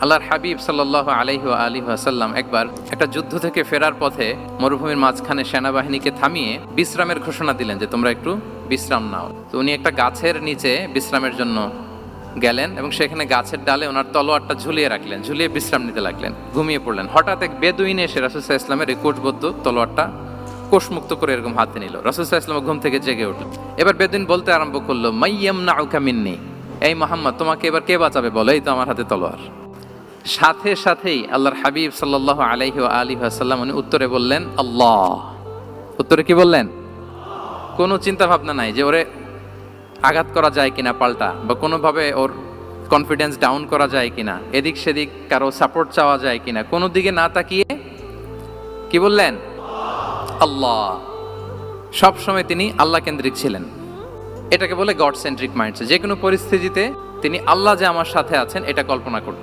আল্লাহর হাবিব সাল্লাল্লাহু আলাইহি ওয়া আলিহি ওয়াসাল্লাম একবার একটা যুদ্ধ থেকে ফেরার পথে মরুভূমির মাঝখানে সেনাবাহিনীকে থামিয়ে বিশ্রামের ঘোষণা দিলেন যে তোমরা একটু বিশ্রাম নাও। তো উনি একটা গাছের নিচে বিশ্রামের জন্য গেলেন এবং সেখানে গাছের ডালে ওনার তলোয়ারটা ঝুলিয়ে রাখলেন, ঝুলিয়ে বিশ্রাম নিতে লাগলেন, ঘুমিয়ে পড়লেন। হঠাৎ এক বেদুইন এসে রাসূল সাল্লাল্লাহু আলাইহি ওয়াসাল্লামের এই কোষবদ্ধ তলোয়ারটা কোষমুক্ত করে এরকম হাতে নিল। রাসূল সাল্লাল্লাহু আলাইহি ওয়াসাল্লাম ঘুম থেকে জেগে উঠল। এবার বেদুইন বলতে আরম্ভ করলো, মাইয়ামনাউকা মিন্নি, এই মুহাম্মদ তোমাকে এবার কে বাঁচাবে বলো, এই তো আমার হাতে তলোয়ার। সাথে সাথেই আল্লাহর হাবিব সাল্লাল্লাহু আলাইহি ওয়া আলিহি ওয়াসাল্লাম উনি উত্তরে বললেন আল্লাহ। উত্তরে কি বললেন? কোনো চিন্তা ভাবনা নাই যে ওরে আঘাত করা যায় কিনা পাল্টা, বা কোনোভাবে ওর কনফিডেন্স ডাউন করা যায় কিনা, এদিক সেদিক কারো সাপোর্ট চাওয়া যায় কিনা, কোনো দিকে না তাকিয়ে কি বললেন? আল্লাহ। সব সময় তিনি আল্লাহ কেন্দ্রিক ছিলেন। এটাকে বলে গড সেন্ট্রিক মাইন্ডসেট। যে কোনো পরিস্থিতিতে তিনি আল্লাহ যে আমার সাথে আছেন এটা কল্পনা করতেন।